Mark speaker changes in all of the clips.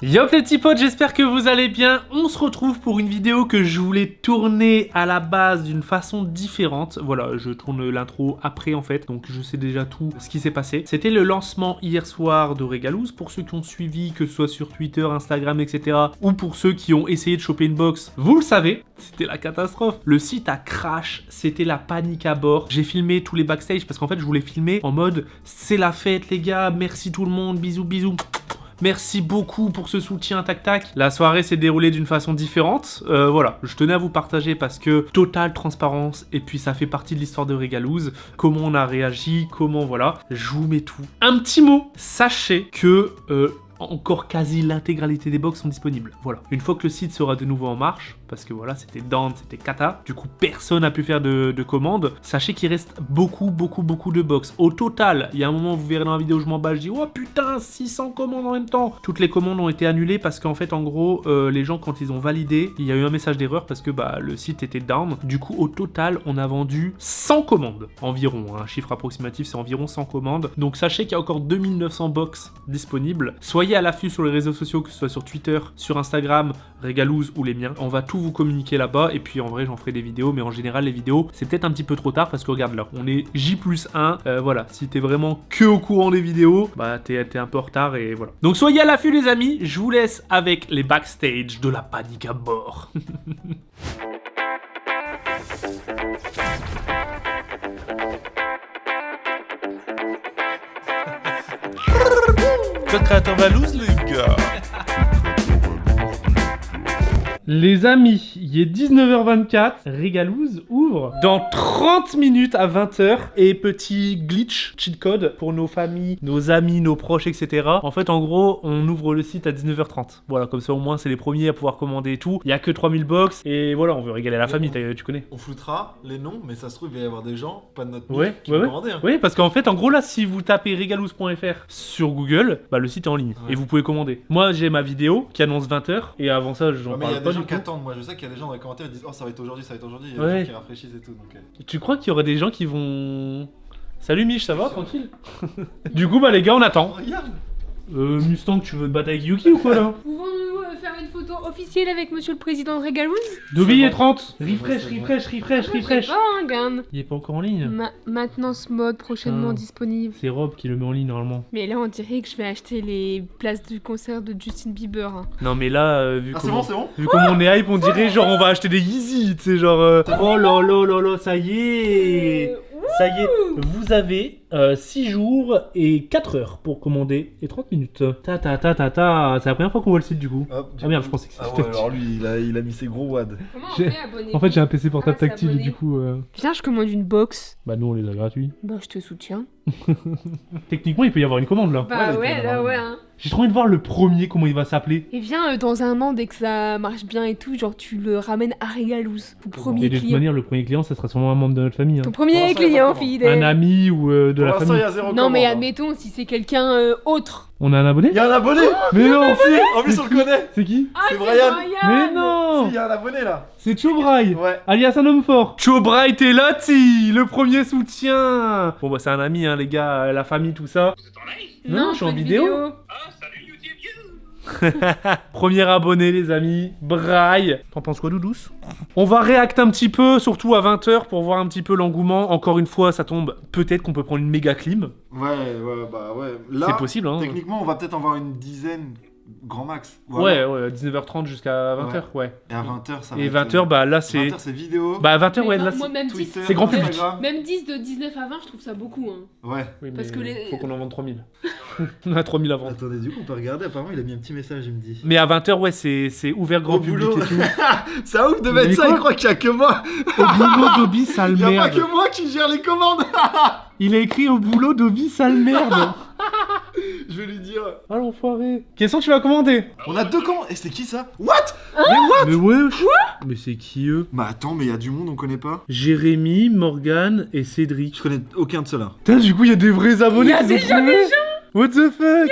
Speaker 1: Yo les petits potes, j'espère que vous allez bien. On se retrouve pour une vidéo que je voulais tourner à la base d'une façon différente. Voilà, je tourne l'intro après en fait, donc je sais déjà tout ce qui s'est passé. C'était le lancement hier soir de Regaloose. Pour ceux qui ont suivi, que ce soit sur Twitter, Instagram, etc. ou pour ceux qui ont essayé de choper une box, vous le savez, c'était la catastrophe. Le site a crash, c'était la panique à bord. J'ai filmé tous les backstage parce qu'en fait je voulais filmer en mode c'est la fête les gars, merci tout le monde, bisous bisous. Merci beaucoup pour ce soutien, tac tac. La soirée s'est déroulée d'une façon différente. Voilà, je tenais à vous partager parce que totale transparence et puis ça fait partie de l'histoire de Regaloose. Comment on a réagi, comment voilà. Je vous mets tout. Un petit mot, sachez que encore quasi l'intégralité des box sont disponibles. Voilà. Une fois que le site sera de nouveau en marche, parce que voilà, c'était down, c'était cata. Du coup, personne n'a pu faire de commandes. Sachez qu'il reste beaucoup de box. Au total, il y a un moment, vous verrez dans la vidéo, je m'emballe, je dis oh putain, 600 commandes en même temps. Toutes les commandes ont été annulées parce qu'en fait, en gros, les gens quand ils ont validé, il y a eu un message d'erreur parce que bah le site était down. Du coup, au total, on a vendu 100 commandes environ. Un chiffre approximatif, c'est environ 100 commandes. Donc sachez qu'il y a encore 2900 box disponibles. Soyez à l'affût sur les réseaux sociaux, que ce soit sur Twitter, sur Instagram, Regaloose ou les miens. On va tout vous communiquer là-bas et puis en vrai j'en ferai des vidéos, mais en général les vidéos c'est peut-être un petit peu trop tard parce que regarde là, on est J+1, voilà, si t'es vraiment que au courant des vidéos, bah t'es un peu en retard et voilà. Donc soyez à l'affût les amis, je vous laisse avec les backstage de la panique à bord.
Speaker 2: Code créateur Valouz, les gars.
Speaker 1: Les amis, il est 19h24, Regaloose ouvre dans 30 minutes à 20h et petit glitch, cheat code pour nos familles, nos amis, nos proches, etc. En fait, en gros, on ouvre le site à 19h30. Voilà, comme ça au moins c'est les premiers à pouvoir commander et tout. Il y a que 3000 box et voilà, on veut régaler la famille, tu connais.
Speaker 2: On floutera les noms, mais ça se trouve, il va y avoir des gens, pas de notre nom,
Speaker 1: Ouais,
Speaker 2: qui vont commander.
Speaker 1: Oui, parce qu'en fait, en gros, là, si vous tapez regaloose.fr sur Google, bah le site est en ligne et vous pouvez commander. Moi, j'ai ma vidéo qui annonce 20h et avant ça, j'en parle pas.
Speaker 2: Qui attendent, moi je sais qu'il y a des gens dans les commentaires qui disent oh ça va être aujourd'hui, il y a des gens qui rafraîchissent et tout donc...
Speaker 1: Tu crois qu'il y aurait des gens qui vont... Salut Mich, ça va, tranquille? Du coup bah les gars on attend.
Speaker 2: Regarde.
Speaker 1: Mustang, tu veux te battre avec Yuki ou quoi là?
Speaker 3: Pouvons-nous faire une photo officielle avec monsieur le président de Regaloose?
Speaker 1: Dobby est 30.
Speaker 2: C'est
Speaker 1: Refresh.
Speaker 3: Oh, regarde.
Speaker 1: Il est pas encore en ligne.
Speaker 3: Maintenance mode prochainement disponible.
Speaker 1: C'est Rob qui le met en ligne normalement.
Speaker 3: Mais là on dirait que je vais acheter les places du concert de Justin Bieber. Hein.
Speaker 1: Non mais là, vu
Speaker 2: Ah
Speaker 1: comment...
Speaker 2: c'est bon
Speaker 1: Vu comment on est hype, on dirait genre on va acheter des Yeezy, tu sais genre... Oh là, ça y est. Ça y est, vous avez 6 jours et 4 heures pour commander et 30 minutes. C'est la première fois qu'on voit le site du coup.
Speaker 2: Hop,
Speaker 1: Ah merde, je pensais que c'était...
Speaker 2: Ah ouais, alors lui il a mis ses gros wads.
Speaker 3: Comment on
Speaker 1: J'ai-
Speaker 3: fait abonner?
Speaker 1: En fait j'ai un PC portable
Speaker 3: Ah,
Speaker 1: tactile et
Speaker 3: s'abonner.
Speaker 1: du coup...
Speaker 3: Putain, je commande une box.
Speaker 1: Bah nous on les a gratuits.
Speaker 3: Bah je te soutiens.
Speaker 1: Techniquement il peut y avoir une commande là.
Speaker 3: Bah
Speaker 2: les
Speaker 3: ouais,
Speaker 2: commandes,
Speaker 3: là
Speaker 2: hein.
Speaker 3: ouais. Hein.
Speaker 1: J'ai trop envie de voir le premier, comment il va s'appeler.
Speaker 3: Et viens dans un an dès que ça marche bien et tout, genre tu le ramènes à Regaloose. Ton premier
Speaker 1: Et de toute
Speaker 3: client.
Speaker 1: manière le premier client ça sera sûrement un membre de notre famille.
Speaker 3: Ton
Speaker 1: Hein.
Speaker 3: premier
Speaker 2: Pour l'instant, y a
Speaker 3: client,
Speaker 2: pas de commande.
Speaker 1: Un
Speaker 3: fidèle.
Speaker 1: ami ou de
Speaker 2: Pour
Speaker 1: la
Speaker 2: l'instant il
Speaker 1: famille.
Speaker 2: y a zéro
Speaker 3: Non mais
Speaker 2: commande, hein.
Speaker 3: admettons si c'est quelqu'un autre.
Speaker 1: On a un abonné?
Speaker 2: Il y a un abonné.
Speaker 1: Mais non
Speaker 2: En plus on le connaît.
Speaker 1: C'est qui?
Speaker 3: Ah
Speaker 2: C'est Brian.
Speaker 1: Mais non
Speaker 2: Si, il y a un abonné là.
Speaker 1: C'est Chobrai,
Speaker 2: Ouais.
Speaker 1: alias un homme fort. Chobrai Telati, le premier soutien. Bon bah c'est un ami hein les gars, la famille tout ça. Non, je suis en
Speaker 3: fais une
Speaker 1: vidéo. Premier abonné les amis, Braille. T'en penses quoi Doudous? On va réacter un petit peu, surtout à 20h pour voir un petit peu l'engouement. Encore une fois ça tombe, peut-être qu'on peut prendre une méga clim.
Speaker 2: Ouais, bah ouais. Là,
Speaker 1: C'est possible hein.
Speaker 2: techniquement on va peut-être en voir une dizaine, grand max.
Speaker 1: Ouais, 19h30 jusqu'à 20h, ouais.
Speaker 2: Et à 20h ça va
Speaker 1: Et
Speaker 2: être-
Speaker 1: 20h, bah là c'est...
Speaker 2: 20h c'est vidéo.
Speaker 1: Bah 20h, ouais,
Speaker 3: Mais
Speaker 1: là
Speaker 3: moi
Speaker 1: c'est...
Speaker 3: même 10,
Speaker 2: Twitter,
Speaker 1: c'est grand public.
Speaker 2: Instagram.
Speaker 3: même 10 de 19 à 20, je trouve ça beaucoup. Hein.
Speaker 2: Ouais.
Speaker 1: Oui,
Speaker 3: Parce
Speaker 1: mais
Speaker 3: que les-
Speaker 1: faut qu'on en vende 3000. On a 3000 à vendre.
Speaker 2: Attendez, du coup on peut regarder, apparemment il a mis un petit message, il me dit.
Speaker 1: Mais à 20h, ouais, c'est ouvert grand
Speaker 2: Au
Speaker 1: public
Speaker 2: boulot.
Speaker 1: et tout.
Speaker 2: C'est ouf de
Speaker 1: Mais
Speaker 2: mettre ça,
Speaker 1: quoi
Speaker 2: il croit qu'il y a que moi.
Speaker 1: Au boulot, Dobby, sale
Speaker 2: Il y a pas
Speaker 1: merde.
Speaker 2: que moi qui gère les commandes.
Speaker 1: Il a écrit au boulot, Dobby, sale merde.
Speaker 2: Je vais lui dire.
Speaker 1: Ah l'enfoiré. Qu'est-ce que tu vas commander?
Speaker 2: On a deux commandes. Et c'est qui ça? What?
Speaker 1: Mais ouais, mais c'est qui eux?
Speaker 2: Bah attends, mais il y a du monde on connaît pas.
Speaker 1: Jérémy, Morgane et Cédric.
Speaker 2: Je connais aucun de ceux-là.
Speaker 1: Putain, du coup, il y a des vrais abonnés
Speaker 3: Il y a
Speaker 1: qui ont
Speaker 3: déjà
Speaker 1: trouvé.
Speaker 3: des
Speaker 1: What the fuck?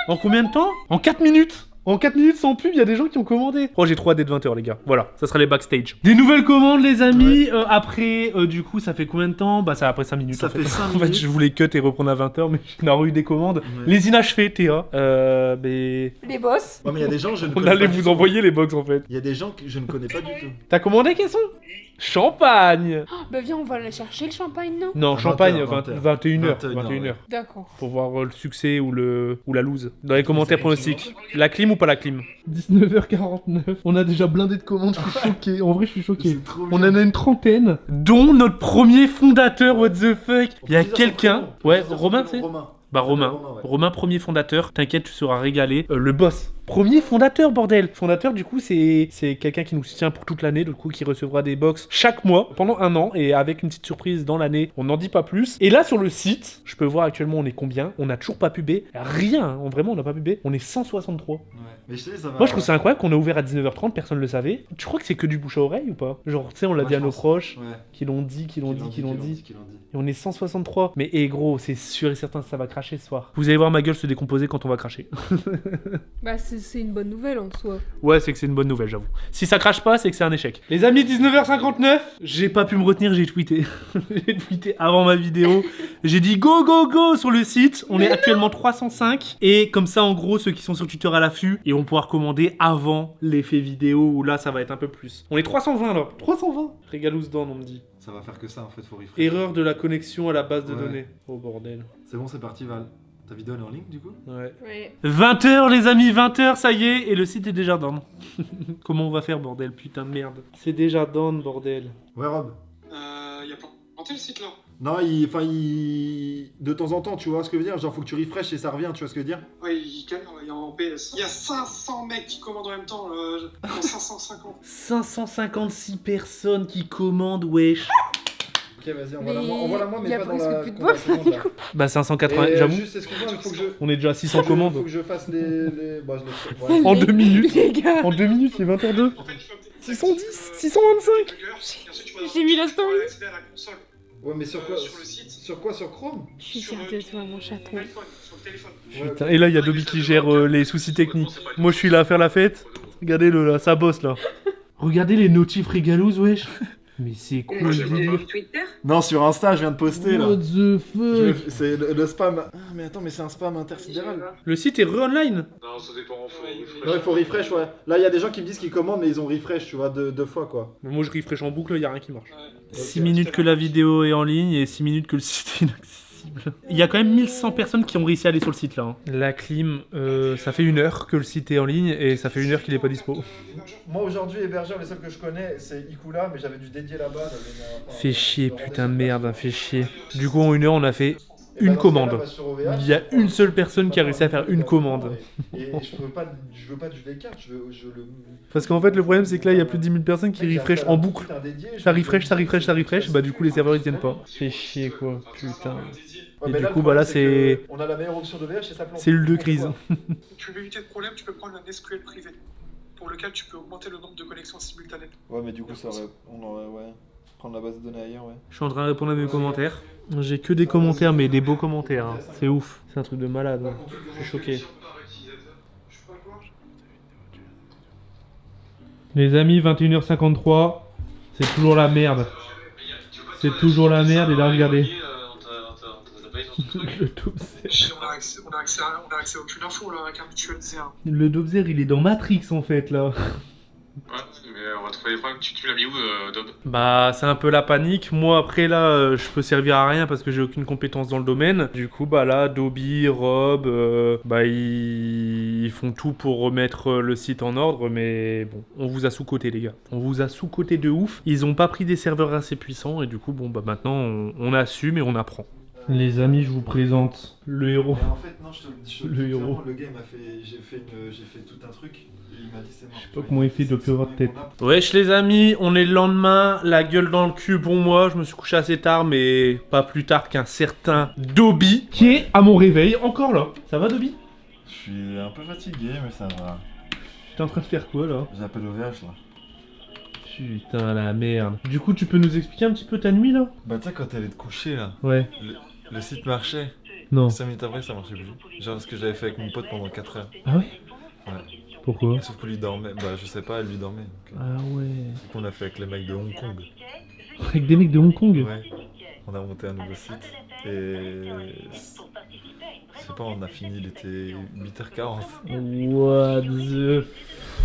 Speaker 1: En combien de temps? En 4 minutes. En 4 minutes sans pub, il y a des gens qui ont commandé. Oh, j'ai trop hâte d'être 20h, les gars. Voilà, ça sera les backstage. Des nouvelles commandes, les amis. Après, du coup, ça fait combien de temps? Bah, ça après 5 minutes.
Speaker 2: Ça
Speaker 1: en
Speaker 2: fait 5
Speaker 1: En fait,
Speaker 2: minutes.
Speaker 1: je voulais cut et reprendre à 20h, mais on a eu des commandes. Les inachevés, Théa. Mais...
Speaker 3: Les boss.
Speaker 2: Ouais, mais il y a des gens, je ne
Speaker 1: On
Speaker 2: connais
Speaker 1: allait
Speaker 2: pas du
Speaker 1: vous
Speaker 2: tout.
Speaker 1: envoyer les box, en fait.
Speaker 2: Il y a des gens que je ne connais pas du tout.
Speaker 1: T'as commandé, Caisson? Champagne.
Speaker 3: Bah viens, on va aller chercher le champagne, non?
Speaker 1: Non,
Speaker 2: À
Speaker 1: champagne,
Speaker 2: 20h.
Speaker 1: 21h.
Speaker 2: 21h, ouais.
Speaker 3: D'accord.
Speaker 1: Pour voir le succès ou la loose. Dans les commentaires pronostics. La clim ou pas la clim? 19h49. On a déjà blindé de commandes, je suis choqué. En vrai, je suis choqué.
Speaker 2: C'est trop
Speaker 1: On
Speaker 2: bien.
Speaker 1: en a une trentaine. Dont notre premier fondateur, what the fuck. Il y a
Speaker 2: On peut dire son
Speaker 1: quelqu'un.
Speaker 2: prénom.
Speaker 1: Ouais,
Speaker 2: On peut dire son
Speaker 1: Romain,
Speaker 2: prénom,
Speaker 1: c'est
Speaker 2: Romain.
Speaker 1: Bah Romain.
Speaker 2: Ouais.
Speaker 1: Romain, premier fondateur. T'inquiète, tu seras régalé. Le boss. Premier fondateur, bordel. Fondateur, du coup, c'est quelqu'un qui nous soutient pour toute l'année, du coup, qui recevra des box chaque mois pendant 1 an et avec une petite surprise dans l'année. On n'en dit pas plus. Et là, sur le site, je peux voir actuellement, on est combien? On n'a toujours pas pubé. Rien, hein. Vraiment, on n'a pas pubé. On est 163.
Speaker 2: Ouais. Mais je te dis, ça va.
Speaker 1: Moi, je trouve ça incroyable qu'on a ouvert à 19h30, personne ne le savait. Tu crois que c'est que du bouche à oreille ou pas? Genre, tu sais, on l'a
Speaker 2: Ouais,
Speaker 1: dit à
Speaker 2: je
Speaker 1: nos
Speaker 2: pense.
Speaker 1: proches,
Speaker 2: Ouais.
Speaker 1: qui l'ont dit.
Speaker 2: Qui l'ont dit.
Speaker 1: Et on est 163. Mais gros, c'est sûr et certain que ça va cracher ce soir. Vous allez voir ma gueule se décomposer quand on va cracher.
Speaker 3: Bah c'est une bonne nouvelle en soi.
Speaker 1: Ouais, c'est que c'est une bonne nouvelle, j'avoue. Si ça crache pas, c'est que c'est un échec. Les amis, 19h59, j'ai pas pu me retenir, j'ai tweeté. J'ai tweeté avant ma vidéo. J'ai dit go, go, go sur le site. On est actuellement 305. Et comme ça, en gros, ceux qui sont sur Twitter à l'affût, ils vont pouvoir commander avant l'effet vidéo où là, ça va être un peu plus. On est 320 là. 320. Régalous down, on me dit.
Speaker 2: Ça va faire que ça en fait, faut refresh.
Speaker 1: Erreur de la connexion à la base de
Speaker 2: Ouais.
Speaker 1: données. Oh bordel.
Speaker 2: C'est bon, c'est parti, Val. Ta vidéo elle est en ligne du coup?
Speaker 1: Ouais.
Speaker 3: Ouais.
Speaker 1: 20h les amis, 20h ça y est, et le site est déjà down. Comment on va faire bordel, putain de merde. C'est déjà down bordel.
Speaker 2: Ouais, Rob.
Speaker 4: Y a planté le site là.
Speaker 2: Non, de temps en temps, tu vois ce que je veux dire? Genre, faut que tu refresh et ça revient, tu vois ce que je veux dire?
Speaker 4: Ouais, il est en PS. Il y a 500 mecs qui commandent en même temps, 550.
Speaker 1: 556 personnes qui commandent, wesh.
Speaker 2: Ok, vas-y,
Speaker 3: Mais
Speaker 2: envoie-la moi, mais
Speaker 3: y a
Speaker 2: pas dans
Speaker 3: presque
Speaker 2: la.
Speaker 3: plus de
Speaker 2: dans la
Speaker 3: box, là,
Speaker 2: commande, là.
Speaker 1: Bah 580,
Speaker 2: Et,
Speaker 1: j'avoue.
Speaker 2: Juste, excuse-moi, il faut que je.
Speaker 1: On est déjà à 600
Speaker 2: Faut
Speaker 1: commandes.
Speaker 2: que je fasse les. Bah, je les fais. Ouais.
Speaker 1: En 2 minutes.
Speaker 3: Les gars.
Speaker 1: En 2 minutes, il est 20h02.
Speaker 4: En fait, tu peux
Speaker 1: 610, 625.
Speaker 3: J'ai vu la story.
Speaker 4: À la console,
Speaker 2: Ouais, mais sur quoi?
Speaker 4: sur le site.
Speaker 2: Sur quoi? Sur Chrome?
Speaker 3: Je suis fière de toi, mon chaton.
Speaker 4: Sur le téléphone.
Speaker 1: Putain, et là, il y a Dobby qui gère les soucis techniques. Moi, je suis là à faire la fête. Regardez-le là, ça bosse là. Regardez les notifs régalos, wesh. Mais c'est quoi le délire?
Speaker 5: Twitter?
Speaker 2: Non, sur Insta, je viens de poster là.
Speaker 1: What the fuck?
Speaker 2: C'est le spam. Ah, mais attends, mais c'est un spam intersidéral.
Speaker 1: Le site est re-online.
Speaker 4: Non, ça dépend.
Speaker 2: Non, il faut refresh, ouais. Là, il y a des gens qui me disent qu'ils commandent, mais ils ont refresh, tu vois, deux fois quoi.
Speaker 1: Mais moi, je refresh en boucle, il y a rien qui marche. 6
Speaker 2: Ok.
Speaker 1: minutes que la vidéo est en ligne et 6 minutes que le site est inaccessible. Il y a quand même 1100 personnes qui ont réussi à aller sur le site là. hein. La clim, ça fait 1 heure que le site est en ligne et ça fait 1 heure qu'il est pas dispo.
Speaker 2: Moi aujourd'hui, hébergeur, les seuls que je connais, c'est Ikula, mais j'avais dû dédier là-bas.
Speaker 1: Fait chier, putain de merde, fait chier. Du coup, en 1 heure, on a fait
Speaker 2: Et bah,
Speaker 1: une
Speaker 2: dans ce cas-là,
Speaker 1: commande.
Speaker 2: bah, sur OVH,
Speaker 1: Il y a une seule personne qui a réussi à faire une commande.
Speaker 2: Et je veux pas que je l'écarte, je le.
Speaker 1: Parce qu'en fait, le problème, c'est que là, il y a plus de 10 000 personnes qui
Speaker 2: Mec,
Speaker 1: refresh
Speaker 2: j'ai un
Speaker 1: en boucle.
Speaker 2: putain dédié, je
Speaker 1: Ça
Speaker 2: veux-
Speaker 1: refresh, ça refresh, ça refresh, bah du coup, les serveurs, ils viennent pas. Fait chier, quoi, putain.
Speaker 2: Ouais,
Speaker 1: Et
Speaker 2: mais
Speaker 1: du
Speaker 2: là,
Speaker 1: coup,
Speaker 2: le
Speaker 1: bah là,
Speaker 2: problème,
Speaker 1: c'est
Speaker 2: que On a la meilleure option d'OVH et ça plante.
Speaker 1: cellule de crise.
Speaker 4: Tu veux éviter le problème, tu peux prendre un SQL privé. Pour lequel tu peux augmenter le nombre de connexions simultanées.
Speaker 2: Ouais, mais du coup, ça aurait. On aurait, ouais. Prendre la base de données ailleurs, ouais.
Speaker 1: Je suis en train de répondre à mes commentaires. J'ai que des commentaires, mais des beaux commentaires. hein. C'est ouf. C'est un truc de malade. hein. Je suis choqué. Les amis, 21h53. C'est toujours la merde. C'est toujours la merde. Et là, regardez. Le Dobzer.
Speaker 4: On a accès à aucune info là avec un mutuel zéro.
Speaker 1: Le Dobzer, il est dans Matrix en fait là.
Speaker 6: Ouais, mais on va trouver les problèmes. Tu l'as mis où, Dob?
Speaker 1: Bah, c'est un peu la panique. Moi, après, là, je peux servir à rien parce que j'ai aucune compétence dans le domaine. Du coup, bah là, Dobby, Rob, bah, ils font tout pour remettre le site en ordre. Mais bon, on vous a sous-coté, les gars. On vous a sous-coté de ouf. Ils ont pas pris des serveurs assez puissants. Et du coup, bon, bah maintenant, on assume et on apprend. Les amis, je vous présente le héros.
Speaker 2: Mais en fait, non, je
Speaker 1: Le héros.
Speaker 2: clairement, le gars m'a fait. J'ai fait tout un truc. Et il m'a dit c'est mort.
Speaker 1: Je sais pas comment il fait Dr. Tête. Wesh les amis, on est le lendemain, la gueule dans le cul pour moi, je me suis couché assez tard mais pas plus tard qu'un certain Dobby qui est à mon réveil, encore là. Ça va Dobby?
Speaker 2: Je suis un peu fatigué, mais ça va.
Speaker 1: T'es en train de faire quoi là?
Speaker 2: J'appelle OVH là.
Speaker 1: Putain la merde. Du coup tu peux nous expliquer un petit peu ta nuit là?
Speaker 2: Bah, tu sais, quand elle est couchée là,
Speaker 1: Ouais.
Speaker 2: le site marchait.
Speaker 1: Non.
Speaker 2: 5 minutes après, ça marchait plus. Genre ce que j'avais fait avec mon pote pendant 4 heures.
Speaker 1: Ah ouais?
Speaker 2: Ouais.
Speaker 1: Pourquoi?
Speaker 5: Sauf que lui dormait, bah je sais pas, elle lui dormait. Donc,
Speaker 1: Ah ouais.
Speaker 5: du coup, on a fait avec les mecs de Hong Kong.
Speaker 1: Avec des mecs de Hong Kong?
Speaker 5: Ouais. On a monté un nouveau site et je sais pas, on a fini, il était 8h40.
Speaker 1: What the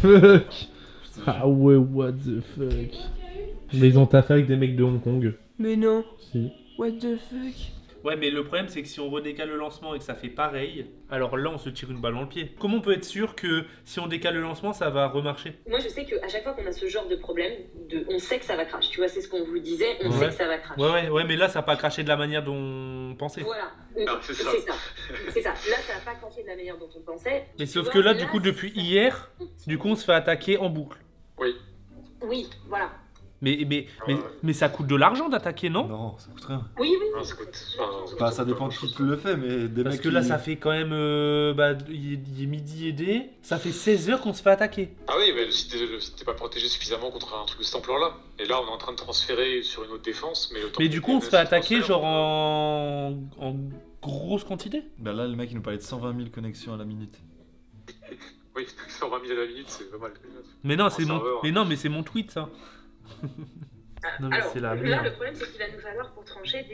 Speaker 1: fuck? Ah ouais, what the fuck? Mais ils ont taffé avec des mecs de Hong Kong.
Speaker 3: Mais non,
Speaker 1: Si.
Speaker 3: what the fuck.
Speaker 1: Ouais, mais le problème, c'est que si on redécale le lancement et que ça fait pareil, alors là, on se tire une balle dans le pied. Comment on peut être sûr que si on décale le lancement, ça va remarcher?
Speaker 7: Moi, je sais qu'à chaque fois qu'on a ce genre de problème, on sait que ça va crash. Tu vois, c'est ce qu'on vous disait, on sait que ça va crash.
Speaker 1: Ouais, mais là, ça n'a pas craché de la manière dont on pensait.
Speaker 7: Voilà,
Speaker 6: Ah, c'est ça.
Speaker 7: c'est ça. Là, ça n'a pas craché de la manière dont on pensait.
Speaker 1: Mais
Speaker 7: Tu
Speaker 1: sauf
Speaker 7: vois,
Speaker 1: que là, du coup, depuis
Speaker 7: ça-
Speaker 1: hier, du coup, on se fait attaquer en boucle.
Speaker 6: Oui.
Speaker 7: Oui, voilà.
Speaker 1: Mais ça coûte de l'argent d'attaquer, non?
Speaker 5: Non, ça coûte rien.
Speaker 7: Oui, oui.
Speaker 6: Non, ça coûte. Enfin,
Speaker 5: Bah ça dépend de qui le fait, mais des
Speaker 1: Parce
Speaker 5: mecs
Speaker 1: que là,
Speaker 5: qui-
Speaker 1: ça fait quand même. Il est midi et dé. Ça fait 16 heures qu'on se fait attaquer.
Speaker 6: Ah oui, mais le site n'est pas protégé suffisamment contre un truc de cette ampleur-là. Et là, on est en train de transférer sur une autre défense, mais autant
Speaker 1: Mais
Speaker 6: que
Speaker 1: du coup, on se fait
Speaker 6: transfert,
Speaker 1: attaquer genre en grosse quantité.
Speaker 5: Bah là, le mec il nous parlait de 120 000 connexions à la minute.
Speaker 6: Oui, 120 000 à la minute, c'est pas mal.
Speaker 1: Mais non,
Speaker 6: Un
Speaker 1: c'est mon.
Speaker 6: serveur.
Speaker 1: Mais non, mais c'est mon tweet ça. Non, mais
Speaker 7: Alors,
Speaker 1: c'est la
Speaker 7: là,
Speaker 1: merde.
Speaker 7: le problème, c'est qu'il va nous falloir pour trancher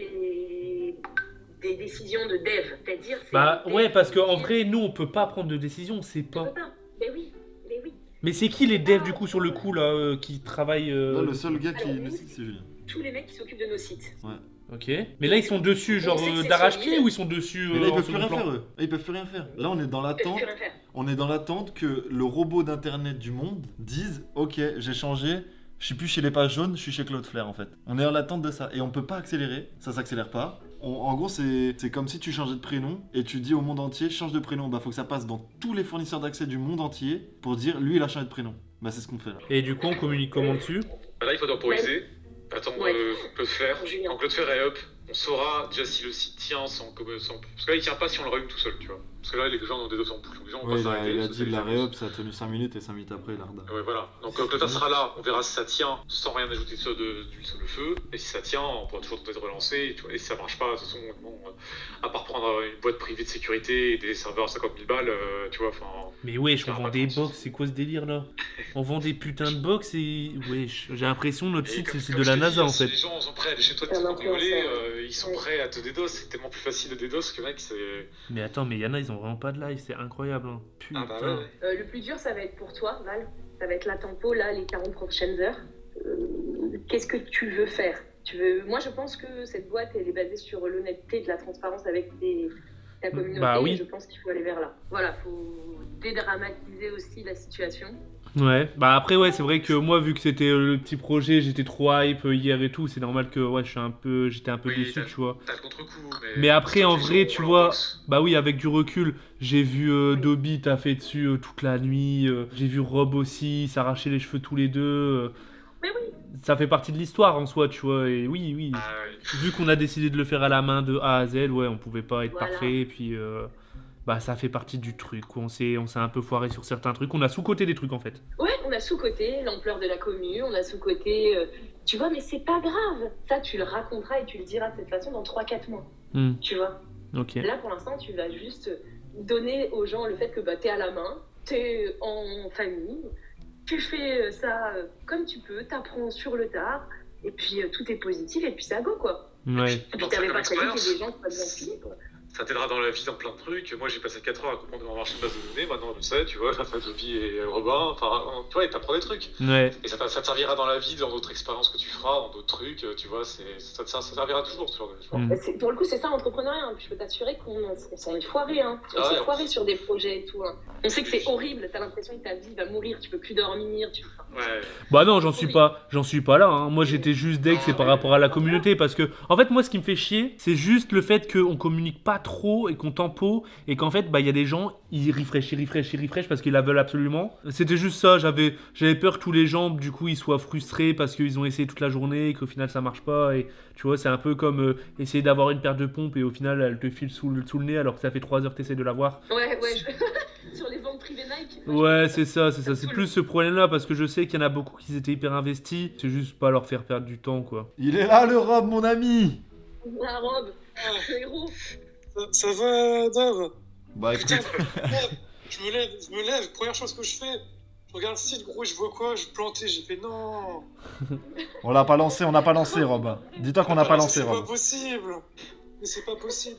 Speaker 7: des décisions de dev. C'est-à-dire. c'est
Speaker 1: Bah
Speaker 7: des
Speaker 1: ouais,
Speaker 7: devs
Speaker 1: parce qu'en
Speaker 7: qui-
Speaker 1: vrai, nous, on peut pas prendre de décision, c'est
Speaker 7: On
Speaker 1: pas.
Speaker 7: peut pas. Mais oui, mais oui.
Speaker 1: Mais c'est qui les devs du coup sur le coup là qui travaillent
Speaker 5: Là, le seul gars qui
Speaker 7: Alors,
Speaker 5: le sait, c'est Julien.
Speaker 7: Tous les mecs qui s'occupent de nos sites.
Speaker 1: Ok. Mais là, ils sont dessus genre
Speaker 7: On sait que c'est
Speaker 1: d'arrache-pied
Speaker 7: solide.
Speaker 1: ou ils sont dessus
Speaker 5: Mais là, ils
Speaker 1: en
Speaker 5: peuvent plus
Speaker 1: second
Speaker 5: rien
Speaker 1: plan
Speaker 5: faire, eux. Là, ils peuvent plus rien faire. Là, on est dans
Speaker 7: Ils peuvent
Speaker 5: l'attente.
Speaker 7: plus rien faire.
Speaker 5: On est dans l'attente que le robot d'internet du monde dise ok, j'ai changé, je suis plus chez les pages jaunes, je suis chez Cloudflare en fait. On est en l'attente de ça et on peut pas accélérer, ça s'accélère pas. En gros, c'est comme si tu changeais de prénom et tu dis au monde entier change de prénom. Bah, faut que ça passe dans tous les fournisseurs d'accès du monde entier pour dire lui il a changé de prénom. Bah, c'est ce qu'on fait là.
Speaker 1: Et du coup, on communique comment dessus?
Speaker 6: Bah là, il faut temporiser. Attendre
Speaker 7: Ouais.
Speaker 6: Cloudflare.
Speaker 7: Julien.
Speaker 6: Quand Cloudflare est up, on saura déjà si le site tient sans. Parce que là, il tient pas si on le rallume tout seul, tu vois. Parce que là, les gens ont des dos en boucle. Les gens vont pas s'arrêter,
Speaker 5: il a
Speaker 6: ça,
Speaker 5: dit
Speaker 6: c'est
Speaker 5: la
Speaker 6: les
Speaker 5: réup, ça a tenu 5 minutes et 5 minutes après il a redonné.
Speaker 6: Ouais, voilà. Donc Cloudflare sera là, on verra si ça tient sans rien ajouter d'huile sur le feu. Et si ça tient, on pourra toujours peut-être relancer. Tu vois. Et si ça marche pas, de toute façon, bon, à part prendre une boîte privée de sécurité et des serveurs à 50 000 balles, tu vois, enfin.
Speaker 1: Mais wesh, on
Speaker 6: Ça
Speaker 1: vend
Speaker 6: va
Speaker 1: des
Speaker 6: pas.
Speaker 1: box, c'est quoi ce délire là? On vend des putains de box et. Wesh, j'ai l'impression que notre
Speaker 6: Et
Speaker 1: site
Speaker 6: comme-
Speaker 1: c'est
Speaker 6: comme
Speaker 1: de la
Speaker 6: je te
Speaker 1: NASA
Speaker 6: dis,
Speaker 1: en
Speaker 6: si
Speaker 1: fait.
Speaker 6: les gens sont prêts à aller chez toi de
Speaker 7: C'est un
Speaker 6: te cambrioler,
Speaker 7: influenceur.
Speaker 6: ils sont
Speaker 7: Ouais.
Speaker 6: prêts à te DDoS. C'est tellement plus facile de DDoS que mec, c'est.
Speaker 1: Mais attends, mais y'en a, ils ont vraiment pas de live, c'est incroyable. Hein. Putain.
Speaker 6: Ah bah ouais.
Speaker 7: Le plus dur, ça va être pour toi, Val. Ça va être la tempo, là, les 40 prochaines heures. Qu'est-ce que tu veux faire? Moi, je pense que cette boîte, elle est basée sur l'honnêteté, de la transparence avec ta communauté.
Speaker 1: Bah oui.
Speaker 7: Et je pense qu'il faut aller vers là. Voilà, faut dédramatiser aussi la situation.
Speaker 1: Ouais, bah après ouais, c'est vrai que moi vu que c'était le petit projet, j'étais trop hype hier et tout, c'est normal que ouais, j'étais un peu
Speaker 6: Oui,
Speaker 1: déçu,
Speaker 6: t'as-
Speaker 1: tu vois.
Speaker 6: T'as le contre-coup,
Speaker 1: Mais après en
Speaker 6: Ils
Speaker 1: vrai,
Speaker 6: sont
Speaker 1: tu
Speaker 6: en
Speaker 1: vois,
Speaker 6: box.
Speaker 1: bah oui, avec du recul, j'ai vu Dobby taffer dessus toute la nuit, j'ai vu Rob aussi s'arracher les cheveux tous les deux.
Speaker 7: Mais oui.
Speaker 1: Ça fait partie de l'histoire en soi, tu vois, et oui.
Speaker 6: Ah ouais.
Speaker 1: Vu qu'on a décidé de le faire à la main de A à Z, ouais, on pouvait pas être
Speaker 7: Voilà.
Speaker 1: parfait, et puis bah ça fait partie du truc, quoi. On s'est un peu foiré sur certains trucs, on a sous-coté des trucs en fait.
Speaker 7: Ouais, on a sous-côté l'ampleur de la commune, on a sous-côté... tu vois, mais c'est pas grave. Ça, tu le raconteras et tu le diras de cette façon dans 3-4 mois.
Speaker 1: Hmm,
Speaker 7: Tu vois.
Speaker 1: ok.
Speaker 7: Là, pour l'instant, tu vas juste donner aux gens le fait que bah, t'es à la main, t'es en famille, tu fais ça comme tu peux, t'apprends sur le tard, et puis tout est positif, et puis ça go, quoi.
Speaker 1: Ouais.
Speaker 7: Et puis
Speaker 6: Pense
Speaker 7: t'avais
Speaker 6: comme
Speaker 7: pas prévu qu'il y ait
Speaker 6: expérience.
Speaker 7: des gens qui soient bien filés, quoi.
Speaker 6: Ça t'aidera dans la vie dans plein de trucs. Moi, j'ai passé 4 heures à comprendre comment marche une base de données. Maintenant, je sais, tu vois, grâce à Toby et Robin. Enfin, tu vois, et t'apprends des trucs.
Speaker 1: Ouais.
Speaker 6: Et ça te servira dans la vie, dans d'autres expériences que tu feras, dans d'autres trucs. Tu vois, ça servira toujours, tu vois.
Speaker 1: Hmm.
Speaker 7: Bah, pour le coup, c'est ça l'entrepreneuriat. Hein. Puis je peux t'assurer qu'on s'en est foiré. Hein. On
Speaker 6: Ah
Speaker 7: s'est
Speaker 6: ouais.
Speaker 7: foiré sur des projets et tout. Hein. On sait que c'est horrible. T'as l'impression que ta vie va mourir. Tu peux plus dormir.
Speaker 6: Ouais.
Speaker 1: Bah non, j'en suis pas là. Hein. Moi, j'étais juste deg, c'est par rapport à la communauté, parce que, en fait, moi, ce qui me fait chier, c'est juste le fait qu'on communique pas trop et qu'on tempo, et qu'en fait, bah, il y a des gens, ils refresh parce qu'ils la veulent absolument. C'était juste ça. J'avais peur que tous les gens, du coup, ils soient frustrés parce qu'ils ont essayé toute la journée et qu'au final, ça marche pas. Et tu vois, c'est un peu comme essayer d'avoir une paire de pompes et au final, elle te file sous le nez alors que ça fait 3 heures que t'essaies de l'avoir.
Speaker 7: Ouais. Sur les ventes privées Nike.
Speaker 1: Ouais, c'est ça. C'est
Speaker 7: saoule.
Speaker 1: plus ce problème-là parce que je sais qu'il y en a beaucoup qui étaient hyper investis. C'est juste pas leur faire perdre du temps, quoi.
Speaker 5: Il est là le Rob, mon ami.
Speaker 7: La robe. Le héros.
Speaker 4: Ça va, Dave?
Speaker 5: Bah écoute,
Speaker 4: Je me lève, première chose que je fais, je regarde le site, gros, je vois quoi, je plantais, j'ai fait non.
Speaker 5: On n'a pas lancé, Rob. Dis-toi qu'on n'a pas lancé,
Speaker 4: C'est
Speaker 5: Rob.
Speaker 4: pas possible. Mais c'est pas possible.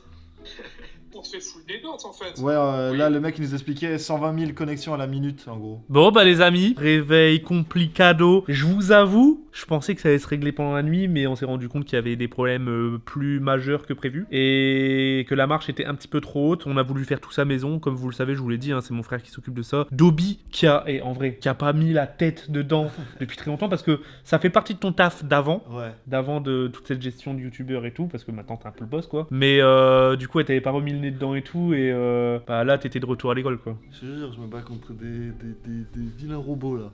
Speaker 4: On te fait full des notes en fait.
Speaker 5: Ouais, là, le mec, il nous expliquait 120 000 connexions à la minute, en gros.
Speaker 1: Bon bah les amis, réveil complicado. Je vous avoue, je pensais que ça allait se régler pendant la nuit, mais on s'est rendu compte qu'il y avait des problèmes plus majeurs que prévu et que la marche était un petit peu trop haute. On a voulu faire tout ça maison, comme vous le savez, je vous l'ai dit, hein, c'est mon frère qui s'occupe de ça. Dobby qui a pas mis la tête dedans depuis très longtemps parce que ça fait partie de ton taf d'avant.
Speaker 5: Ouais.
Speaker 1: D'avant de toute cette gestion de youtubeur et tout, parce que maintenant t'es un peu le boss quoi. Mais du coup, t'avais pas remis le nez dedans et tout, et bah là t'étais de retour à l'école quoi.
Speaker 5: Je te jure, je me bats contre des vilains robots là.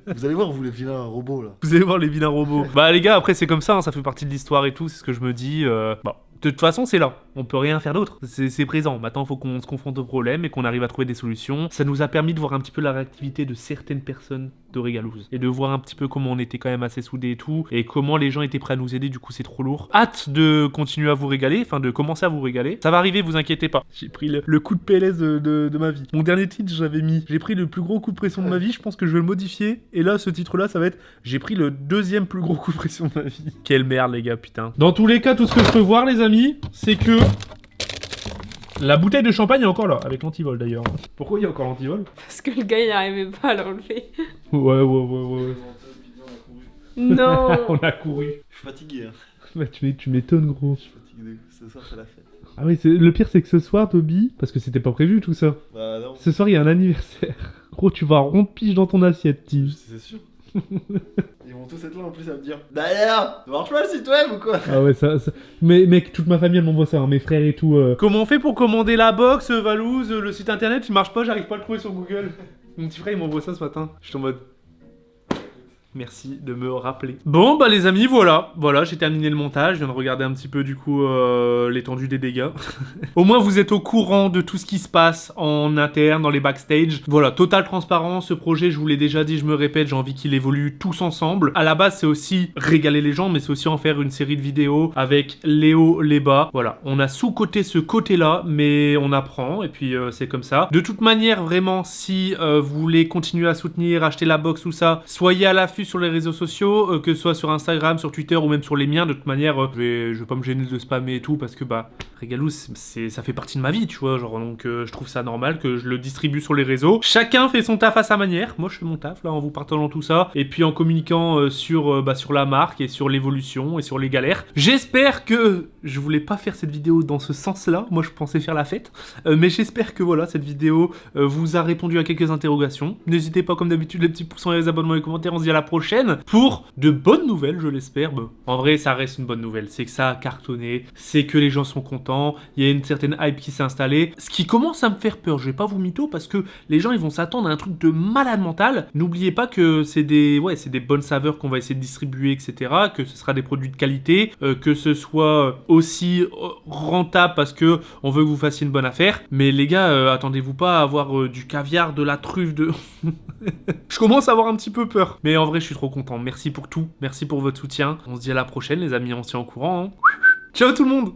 Speaker 5: Vous allez voir, vous les vilains robots là.
Speaker 1: Vous allez voir les vilains robots. Bah les gars, après c'est comme ça, hein, ça fait partie de l'histoire et tout, c'est ce que je me dis. Bon. De toute façon, c'est là. On peut rien faire d'autre. C'est présent. Maintenant, il faut qu'on se confronte au problème et qu'on arrive à trouver des solutions. Ça nous a permis de voir un petit peu la réactivité de certaines personnes de Régalouz. Et de voir un petit peu comment on était quand même assez soudés et tout. Et comment les gens étaient prêts à nous aider. Du coup, c'est trop lourd. Hâte de continuer à vous régaler. Enfin, de commencer à vous régaler. Ça va arriver, vous inquiétez pas. J'ai pris le coup de PLS de ma vie. Mon dernier titre, j'ai pris le plus gros coup de pression de ma vie. Je pense que je vais le modifier. Et là, ce titre-là, ça va être j'ai pris le deuxième plus gros coup de pression de ma vie. Quelle merde, les gars, putain. Dans tous les cas, tout ce que je peux voir, les amis, c'est que la bouteille de champagne est encore là, avec l'antivol d'ailleurs. Pourquoi il y a encore l'antivol?
Speaker 3: Parce que le gars il arrivait pas à l'enlever.
Speaker 1: Ouais.
Speaker 3: Non.
Speaker 1: On a couru.
Speaker 5: Je suis fatigué, hein.
Speaker 1: Bah, tu m'étonnes, gros.
Speaker 5: Je suis fatigué. Ce soir, c'est la fête.
Speaker 1: Ah oui, le pire c'est que ce soir, Toby, parce que c'était pas prévu tout ça.
Speaker 5: Bah non.
Speaker 1: Ce soir, il y a un anniversaire. Gros, tu vas rond pige dans ton assiette, Tim.
Speaker 5: C'est sûr. Ils vont tous être là en plus à me dire d'ailleurs, ça marche pas le site web ou quoi?
Speaker 1: Ah ouais, ça... Mais mec, toute ma famille elle m'envoie ça, hein, mes frères et tout. Comment on fait pour commander la box, Valouz, le site internet, il marche pas, j'arrive pas à le trouver sur Google. Mon petit frère il m'envoie ça ce matin. Je suis en mode... Merci de me rappeler. Bon bah les amis, voilà, j'ai terminé le montage, je viens de regarder un petit peu du coup l'étendue des dégâts. Au moins vous êtes au courant de tout ce qui se passe en interne, dans les backstage. Voilà, totale transparence, ce projet je vous l'ai déjà dit, je me répète, j'ai envie qu'il évolue tous ensemble. À la base c'est aussi régaler les gens, mais c'est aussi en faire une série de vidéos avec les hauts, les bas. Voilà, on a sous-coté ce côté-là, mais on apprend et puis c'est comme ça. De toute manière, vraiment, si vous voulez continuer à soutenir, acheter la box ou ça, soyez à l'affût sur les réseaux sociaux, que ce soit sur Instagram, sur Twitter ou même sur les miens. De toute manière, je vais pas me gêner de spammer et tout parce que bah Régalouz, ça fait partie de ma vie, tu vois, genre donc je trouve ça normal que je le distribue sur les réseaux. Chacun fait son taf à sa manière. Moi je fais mon taf là en vous partageant tout ça et puis en communiquant sur la marque et sur l'évolution et sur les galères. J'espère que je voulais pas faire cette vidéo dans ce sens-là. Moi je pensais faire la fête, mais j'espère que voilà cette vidéo vous a répondu à quelques interrogations. N'hésitez pas comme d'habitude les petits pouces en l'air, les abonnements et les commentaires. On se dit à la prochaine pour de bonnes nouvelles, je l'espère. Bon, en vrai ça reste une bonne nouvelle, c'est que ça a cartonné, c'est que les gens sont contents. Il y a une certaine hype qui s'est installée. Ce qui commence à me faire peur, je vais pas vous mytho parce que les gens ils vont s'attendre à un truc de malade mental. N'oubliez pas que c'est des bonnes saveurs qu'on va essayer de distribuer, etc. Que ce sera des produits de qualité, que ce soit aussi rentable parce que on veut que vous fassiez une bonne affaire. Mais les gars, attendez-vous pas à avoir du caviar, de la truffe, de... Je commence à avoir un petit peu peur. Mais en vrai, je suis trop content. Merci pour tout. Merci pour votre soutien. On se dit à la prochaine, les amis. On se tient au courant. Hein. Ciao tout le monde!